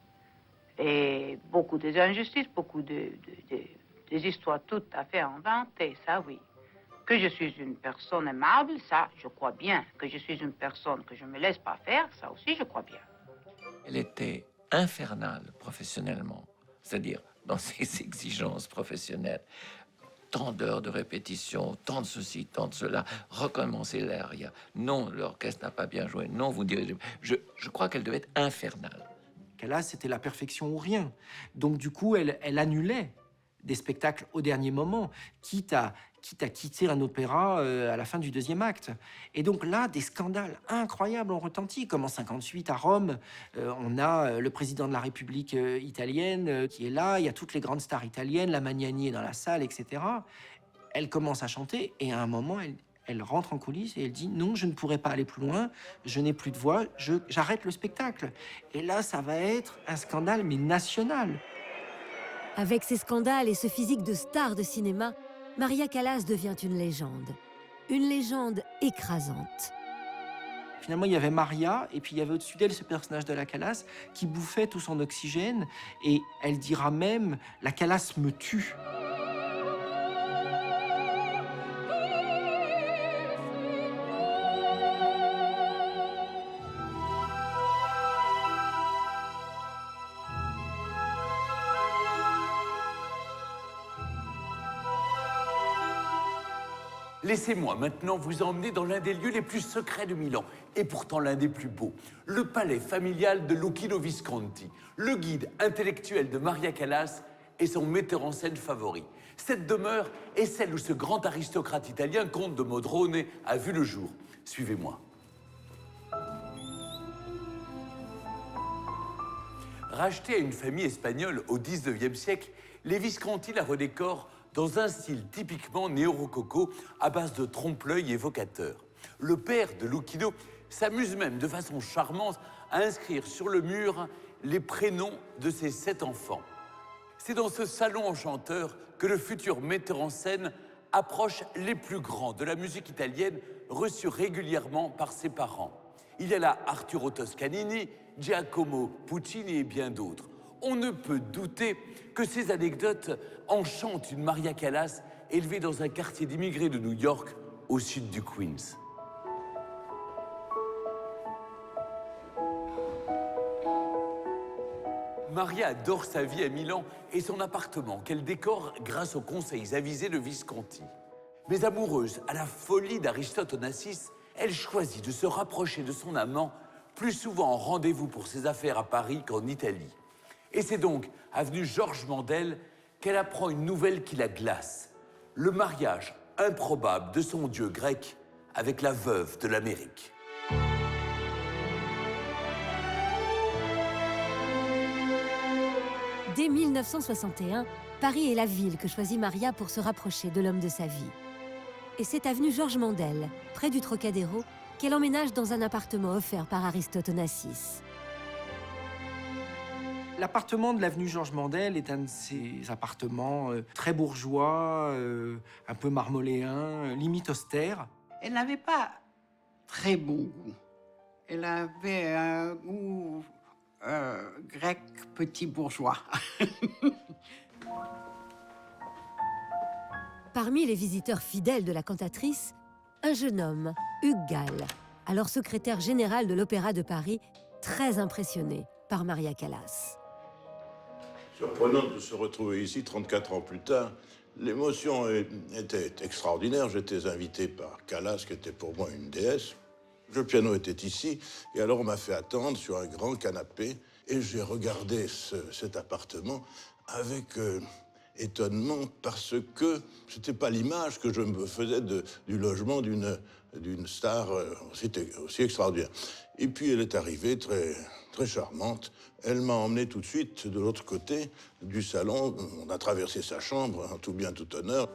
Et beaucoup des injustices, beaucoup des histoires tout à fait inventées, ça oui. Que je suis une personne aimable, ça je crois bien. Que je suis une personne que je ne me laisse pas faire, ça aussi je crois bien. Elle était infernale professionnellement, c'est-à-dire dans ses exigences professionnelles. Tant d'heures de répétition, tant de ceci, tant de cela, recommencer l'air. Non, l'orchestre n'a pas bien joué. Non, vous dirigez. Je crois qu'elle devait être infernale. Calas, c'était la perfection ou rien. Donc du coup, elle annulait des spectacles au dernier moment, quitte à quitter un opéra à la fin du deuxième acte. Et donc là, des scandales incroyables ont retenti, comme en 58 à Rome. On a le président de la République italienne qui est là, il y a toutes les grandes stars italiennes, la Magnani est dans la salle, etc. Elle commence à chanter et à un moment, elle rentre en coulisses et elle dit « Non, je ne pourrai pas aller plus loin, je n'ai plus de voix, j'arrête le spectacle. » Et là, ça va être un scandale, mais national. Avec ses scandales et ce physique de star de cinéma, Maria Callas devient une légende écrasante. Finalement, il y avait Maria, et puis il y avait au-dessus d'elle ce personnage de la Callas qui bouffait tout son oxygène, et elle dira même « La Callas me tue ». Laissez-moi maintenant vous emmener dans l'un des lieux les plus secrets de Milan, et pourtant l'un des plus beaux, le palais familial de Lucchino Visconti, le guide intellectuel de Maria Callas et son metteur en scène favori. Cette demeure est celle où ce grand aristocrate italien, comte de Modrone, a vu le jour. Suivez-moi. Racheté à une famille espagnole au XIXe siècle, les Visconti la redécorent dans un style typiquement néo-rococo à base de trompe-l'œil évocateur. Le père de Lucchino s'amuse même de façon charmante à inscrire sur le mur les prénoms de ses 7 enfants. C'est dans ce salon enchanteur que le futur metteur en scène approche les plus grands de la musique italienne reçus régulièrement par ses parents. Il y a là Arturo Toscanini, Giacomo Puccini et bien d'autres. On ne peut douter que ces anecdotes enchantent une Maria Callas élevée dans un quartier d'immigrés de New York au sud du Queens. Maria adore sa vie à Milan et son appartement qu'elle décore grâce aux conseils avisés de Visconti. Mais amoureuse à la folie d'Aristote Onassis, elle choisit de se rapprocher de son amant plus souvent en rendez-vous pour ses affaires à Paris qu'en Italie. Et c'est donc avenue Georges Mandel qu'elle apprend une nouvelle qui la glace. Le mariage improbable de son dieu grec avec la veuve de l'Amérique. Dès 1961, Paris est la ville que choisit Maria pour se rapprocher de l'homme de sa vie. Et c'est avenue Georges Mandel, près du Trocadéro, qu'elle emménage dans un appartement offert par Aristote Onassis. L'appartement de l'avenue Georges Mandel est un de ces appartements très bourgeois, un peu marmoléen, limite austère. Elle n'avait pas très bon goût. Elle avait un goût grec petit bourgeois. Parmi les visiteurs fidèles de la cantatrice, un jeune homme, Hugues Gall, alors secrétaire général de l'Opéra de Paris, très impressionné par Maria Callas. Surprenant de se retrouver ici 34 ans plus tard. L'émotion était extraordinaire. J'étais invité par Callas, qui était pour moi une déesse. Le piano était ici, et alors on m'a fait attendre sur un grand canapé, et j'ai regardé cet appartement avec étonnement, parce que c'était pas l'image que je me faisais du logement d'une star aussi extraordinaire. Et puis elle est arrivée très, très charmante. Elle m'a emmené tout de suite de l'autre côté du salon. On a traversé sa chambre, en tout bien, tout honneur.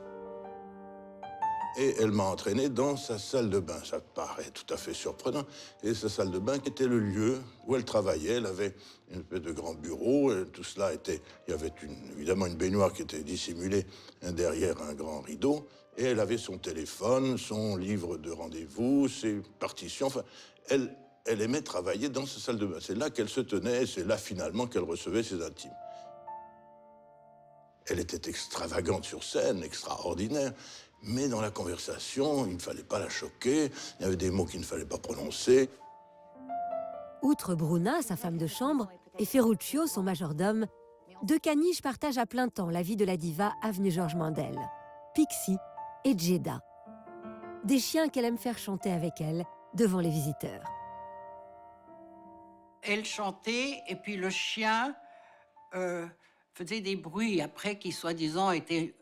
Et elle m'a entraîné dans sa salle de bain. Ça paraît tout à fait surprenant. Et sa salle de bain était le lieu où elle travaillait. Elle avait une espèce de grand bureau. Et tout cela était... Il y avait évidemment une baignoire qui était dissimulée derrière un grand rideau. Et elle avait son téléphone, son livre de rendez-vous, ses partitions. Enfin, elle aimait travailler dans sa salle de bain. C'est là qu'elle se tenait et c'est là, finalement, qu'elle recevait ses intimes. Elle était extravagante sur scène, extraordinaire. Mais dans la conversation, il ne fallait pas la choquer. Il y avait des mots qu'il ne fallait pas prononcer. Outre Bruna, sa femme de chambre, et Ferruccio, son majordome, deux caniches partagent à plein temps la vie de la diva avenue Georges Mandel, Pixie et Jeddah. Des chiens qu'elle aime faire chanter avec elle devant les visiteurs. Elle chantait et puis le chien faisait des bruits après qui soi-disant était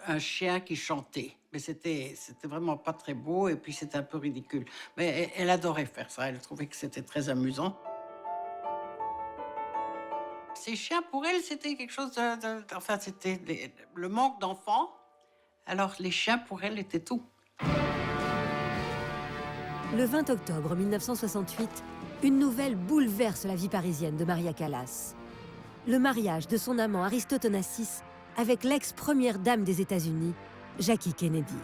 un chien qui chantait. Mais c'était vraiment pas très beau et puis c'était un peu ridicule. Mais elle adorait faire ça, elle trouvait que c'était très amusant. Ces chiens, pour elle, c'était quelque chose enfin, c'était le manque d'enfants. Alors les chiens, pour elle, étaient tout. Le 20 octobre 1968, une nouvelle bouleverse la vie parisienne de Maria Callas. Le mariage de son amant Aristote Onassis avec l'ex-première dame des États-Unis, Jackie Kennedy.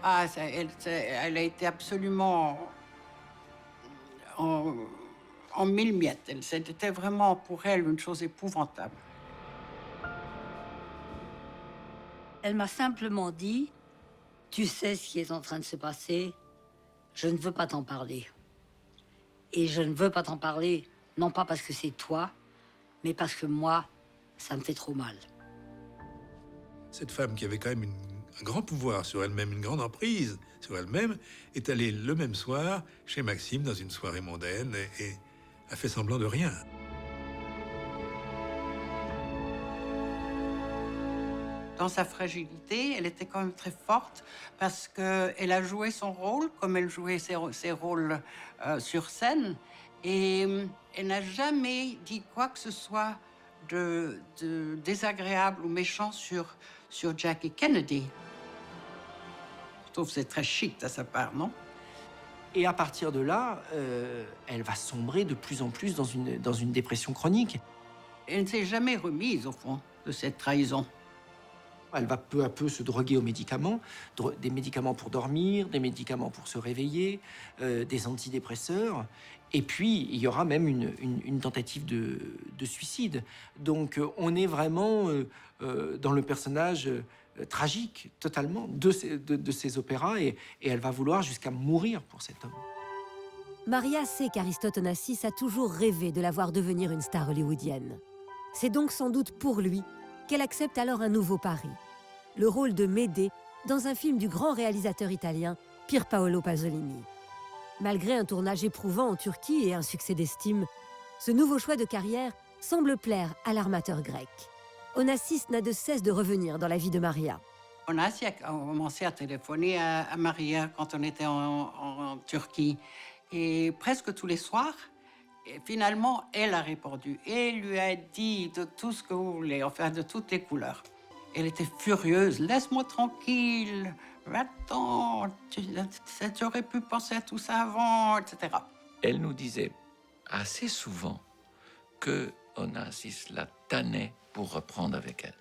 Ah, elle a été absolument en mille miettes. C'était vraiment pour elle une chose épouvantable. Elle m'a simplement dit, tu sais ce qui est en train de se passer, je ne veux pas t'en parler. Et je ne veux pas t'en parler, non pas parce que c'est toi, mais parce que moi, ça me fait trop mal. Cette femme qui avait quand même un grand pouvoir sur elle-même, une grande emprise sur elle-même, est allée le même soir chez Maxime dans une soirée mondaine et a fait semblant de rien. Dans sa fragilité, elle était quand même très forte parce qu'elle a joué son rôle comme elle jouait ses rôles sur scène. Et elle n'a jamais dit quoi que ce soit de désagréable ou méchant sur Jackie Kennedy. Je trouve que c'est très chic de sa part, non? Et à partir de là, elle va sombrer de plus en plus dans une dépression chronique. Elle ne s'est jamais remise, au fond, de cette trahison. Elle va peu à peu se droguer aux médicaments, des médicaments pour dormir, des médicaments pour se réveiller, des antidépresseurs. Et puis, il y aura même une tentative de suicide. Donc, on est vraiment dans le personnage tragique, totalement, de ces opéras. Et elle va vouloir jusqu'à mourir pour cet homme. Maria sait qu'Aristote Onassis a toujours rêvé de la voir devenir une star hollywoodienne. C'est donc sans doute pour lui qu'elle accepte alors un nouveau pari. Le rôle de Médée dans un film du grand réalisateur italien Pier Paolo Pasolini. Malgré un tournage éprouvant en Turquie et un succès d'estime, ce nouveau choix de carrière semble plaire à l'armateur grec. Onassis n'a de cesse de revenir dans la vie de Maria. Onassis a commencé à téléphoner à Maria quand on était en Turquie. Et presque tous les soirs, et finalement, elle a répondu. Et elle lui a dit de tout ce que vous voulez, enfin de toutes les couleurs. Elle était furieuse. « Laisse-moi tranquille. Attends, tu aurais pu penser à tout ça avant, etc. » Elle nous disait assez souvent que Onassis la tannait pour reprendre avec elle.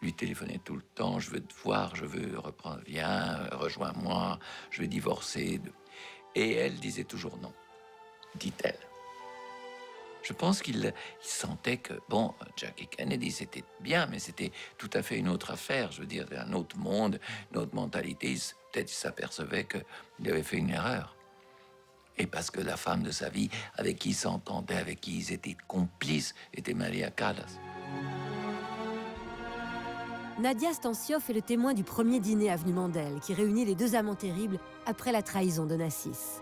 Lui téléphonait tout le temps, je veux te voir, je veux reprendre, viens, rejoins-moi, je veux divorcer. Et elle disait toujours non, dit-elle. Je pense qu'il sentait que, bon, Jackie Kennedy, c'était bien, mais c'était tout à fait une autre affaire. Je veux dire, un autre monde, une autre mentalité. Peut-être qu'il s'apercevait qu'il avait fait une erreur. Et parce que la femme de sa vie, avec qui il s'entendait, avec qui ils étaient complices, était Maria Callas. Nadia Stancioff est le témoin du premier dîner avenue Mandel, qui réunit les deux amants terribles après la trahison de Nassis.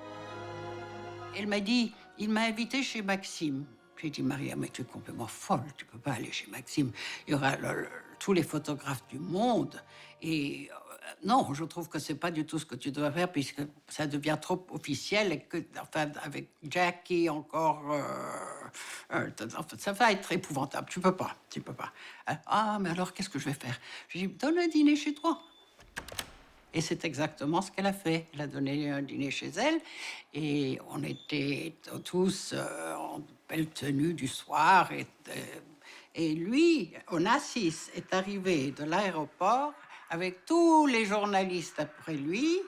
Elle m'a dit, il m'a invité chez Maxime. J'ai dit, Maria, mais tu es complètement folle, tu peux pas aller chez Maxime. Il y aura tous les photographes du monde. Et non, je trouve que c'est pas du tout ce que tu dois faire, puisque ça devient trop officiel et que, enfin, avec Jackie encore, ça va être épouvantable. Tu peux pas. Ah, mais alors qu'est-ce que je vais faire? Je lui ai dit, donne un dîner chez toi. Et c'est exactement ce qu'elle a fait. Elle a donné un dîner chez elle et on était tous en belle tenue du soir. Et lui, Onassis, est arrivé de l'aéroport avec tous les journalistes après lui,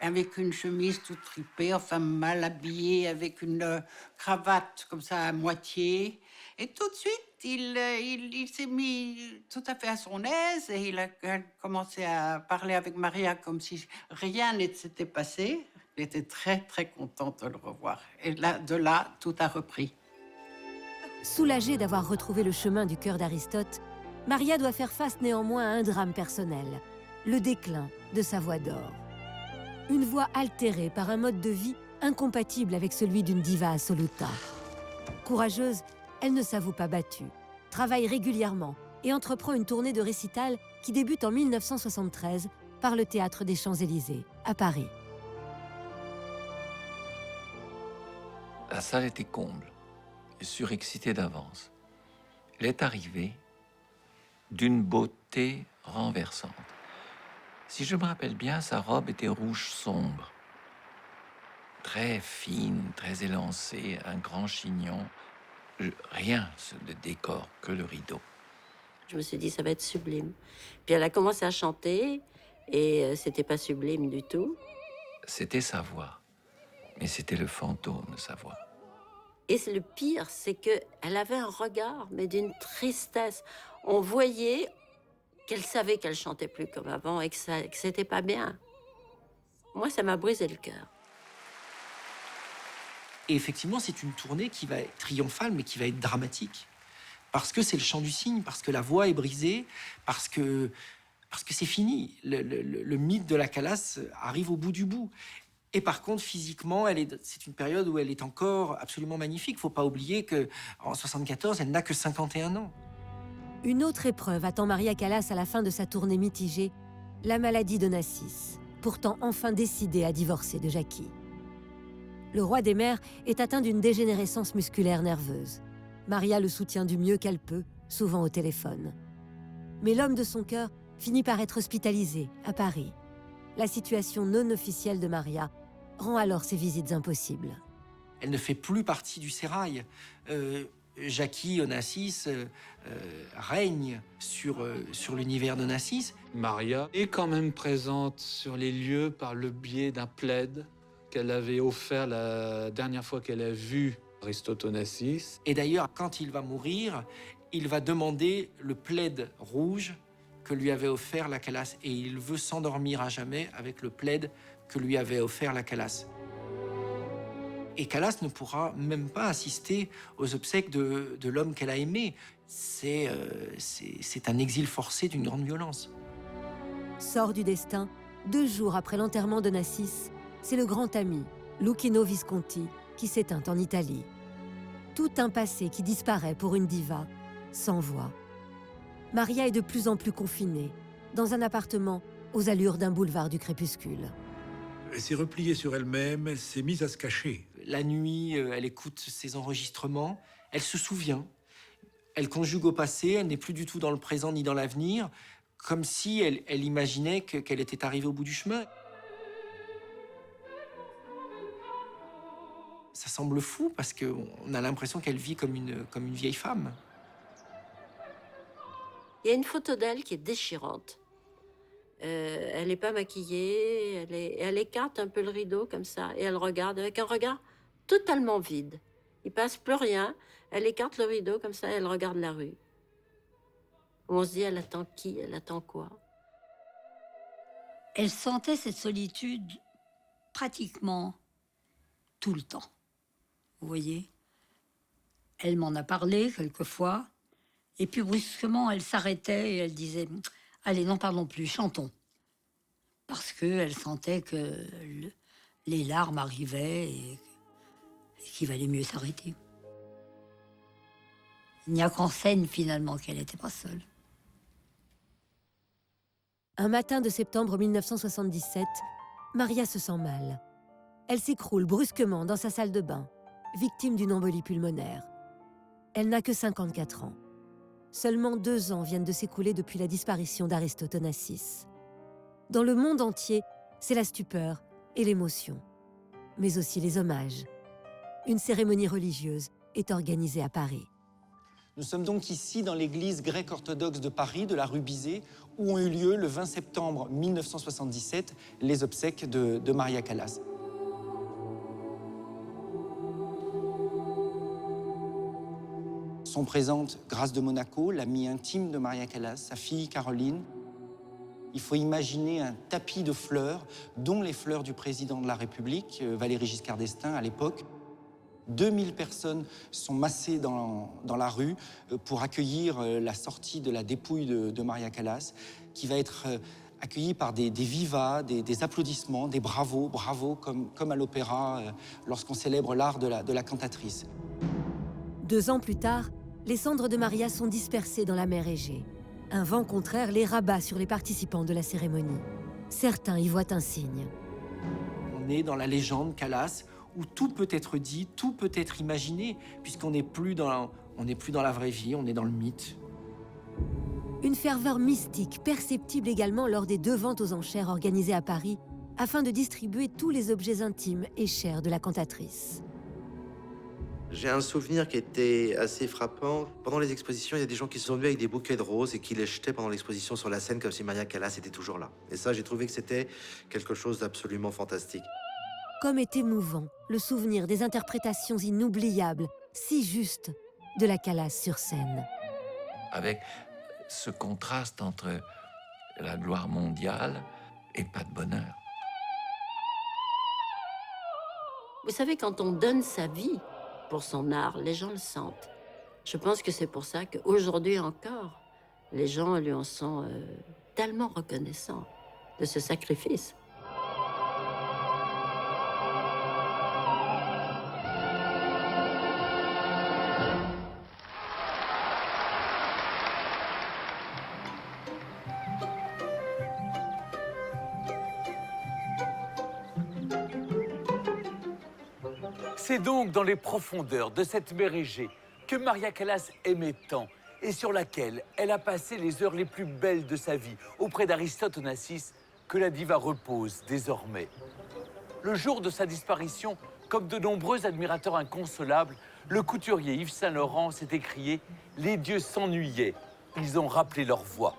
avec une chemise toute tripée, enfin mal habillée, avec une cravate comme ça à moitié. Et tout de suite, il s'est mis tout à fait à son aise et il a commencé à parler avec Maria comme si rien ne s'était passé. Il était très, très contente de le revoir. Et là, de là, tout a repris. Soulagée d'avoir retrouvé le chemin du cœur d'Aristote, Maria doit faire face néanmoins à un drame personnel, le déclin de sa voix d'or. Une voix altérée par un mode de vie incompatible avec celui d'une diva assoluta. Courageuse, elle ne s'avoue pas battue, travaille régulièrement et entreprend une tournée de récital qui débute en 1973 par le Théâtre des Champs-Élysées, à Paris. La salle était comble et surexcitée d'avance. Elle est arrivée d'une beauté renversante. Si je me rappelle bien, sa robe était rouge sombre, très fine, très élancée, un grand chignon. Rien de décor que le rideau. Je me suis dit, ça va être sublime. Puis elle a commencé à chanter, et c'était pas sublime du tout. C'était sa voix, mais c'était le fantôme de sa voix. Et le pire, c'est qu'elle avait un regard, mais d'une tristesse. On voyait qu'elle savait qu'elle chantait plus comme avant et que c'était pas bien. Moi, ça m'a brisé le cœur. Et effectivement, c'est une tournée qui va être triomphale, mais qui va être dramatique. Parce que c'est le chant du cygne, parce que la voix est brisée, parce que c'est fini. Le mythe de la Callas arrive au bout du bout. Et par contre, physiquement, c'est une période où elle est encore absolument magnifique. Il ne faut pas oublier qu'en 1974, elle n'a que 51 ans. Une autre épreuve attend Maria Callas à la fin de sa tournée mitigée, la maladie de Nassis, pourtant enfin décidée à divorcer de Jackie. Le roi des mers est atteint d'une dégénérescence musculaire nerveuse. Maria le soutient du mieux qu'elle peut, souvent au téléphone. Mais l'homme de son cœur finit par être hospitalisé à Paris. La situation non officielle de Maria rend alors ses visites impossibles. Elle ne fait plus partie du sérail. Jackie Onassis règne sur l'univers de Nassis. Maria est quand même présente sur les lieux par le biais d'un plaid qu'elle avait offert la dernière fois qu'elle a vu Aristote Onassis. Et d'ailleurs, quand il va mourir, il va demander le plaid rouge que lui avait offert la Callas. Et il veut s'endormir à jamais avec le plaid que lui avait offert la Callas. Et Callas ne pourra même pas assister aux obsèques de l'homme qu'elle a aimé. C'est un exil forcé d'une grande violence. Sort du destin, 2 jours après l'enterrement de Nassis, c'est le grand ami, Luchino Visconti, qui s'éteint en Italie. Tout un passé qui disparaît pour une diva, sans voix. Maria est de plus en plus confinée, dans un appartement aux allures d'un boulevard du crépuscule. Elle s'est repliée sur elle-même, elle s'est mise à se cacher. La nuit, elle écoute ses enregistrements, elle se souvient. Elle conjugue au passé, elle n'est plus du tout dans le présent ni dans l'avenir, comme si elle imaginait qu'elle était arrivée au bout du chemin. Ça semble fou parce qu'on a l'impression qu'elle vit comme une vieille femme. Il y a une photo d'elle qui est déchirante. Elle n'est pas maquillée, elle écarte un peu le rideau comme ça, et elle regarde avec un regard totalement vide. Il passe plus rien, elle écarte le rideau comme ça, et elle regarde la rue. On se dit, elle attend qui? Elle attend quoi? Elle sentait cette solitude pratiquement tout le temps. Vous voyez? Elle m'en a parlé quelquefois, et puis brusquement, elle s'arrêtait et elle disait « Allez, n'en parlons plus, chantons ». Parce qu'elle sentait que les larmes arrivaient et qu'il valait mieux s'arrêter. Il n'y a qu'en scène, finalement, qu'elle n'était pas seule. Un matin de septembre 1977, Maria se sent mal. Elle s'écroule brusquement dans sa salle de bain, victime d'une embolie pulmonaire. Elle n'a que 54 ans. Seulement 2 ans viennent de s'écouler depuis la disparition d'Aristote Onassis. Dans le monde entier, c'est la stupeur et l'émotion, mais aussi les hommages. Une cérémonie religieuse est organisée à Paris. Nous sommes donc ici dans l'église grecque-orthodoxe de Paris, de la rue Bizet, où ont eu lieu le 20 septembre 1977 les obsèques de Maria Callas. Sont présentes Grâce de Monaco, l'amie intime de Maria Callas, sa fille Caroline. Il faut imaginer un tapis de fleurs, dont les fleurs du président de la République, Valéry Giscard d'Estaing à l'époque. 2000 personnes sont massées dans la rue pour accueillir la sortie de la dépouille de Maria Callas, qui va être accueillie par des vivas, des applaudissements, des bravos, comme à l'opéra lorsqu'on célèbre l'art de la cantatrice. 2 ans plus tard, les cendres de Maria sont dispersées dans la mer Égée. Un vent contraire les rabat sur les participants de la cérémonie. Certains y voient un signe. On est dans la légende Callas, où tout peut être dit, tout peut être imaginé, puisqu'on n'est plus dans la vraie vie, on est dans le mythe. Une ferveur mystique perceptible également lors des 2 ventes aux enchères organisées à Paris, afin de distribuer tous les objets intimes et chers de la cantatrice. J'ai un souvenir qui était assez frappant. Pendant les expositions, il y a des gens qui se sont venus avec des bouquets de roses et qui les jetaient pendant l'exposition sur la scène comme si Maria Callas était toujours là. Et ça, j'ai trouvé que c'était quelque chose d'absolument fantastique. Comme est émouvant le souvenir des interprétations inoubliables, si justes, de la Callas sur scène. Avec ce contraste entre la gloire mondiale et pas de bonheur. Vous savez, quand on donne sa vie pour son art, les gens le sentent. Je pense que c'est pour ça qu'aujourd'hui encore, les gens lui en sont tellement reconnaissants de ce sacrifice. C'est donc dans les profondeurs de cette mer Égée que Maria Callas aimait tant et sur laquelle elle a passé les heures les plus belles de sa vie auprès d'Aristote Onassis que la diva repose désormais. Le jour de sa disparition, comme de nombreux admirateurs inconsolables, le couturier Yves Saint-Laurent s'est écrié « Les dieux s'ennuyaient, ils ont rappelé leur voix ».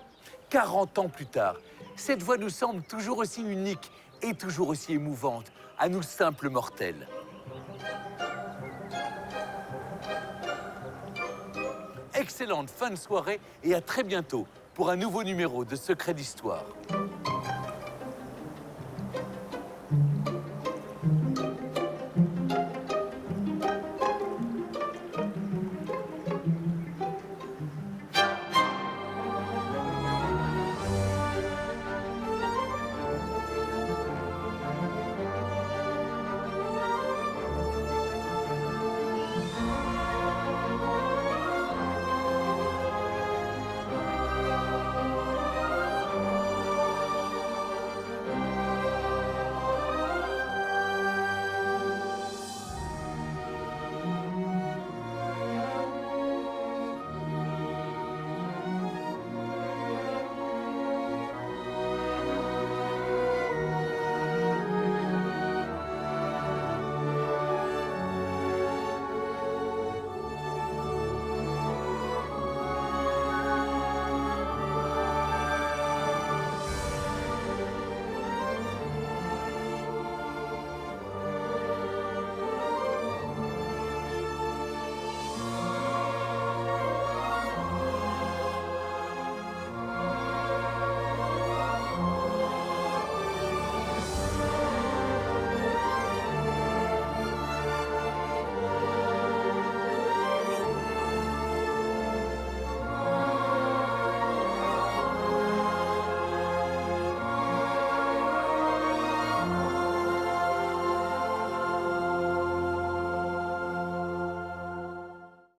40 ans plus tard, cette voix nous semble toujours aussi unique et toujours aussi émouvante à nous simples mortels. Excellente fin de soirée et à très bientôt pour un nouveau numéro de Secrets d'Histoire.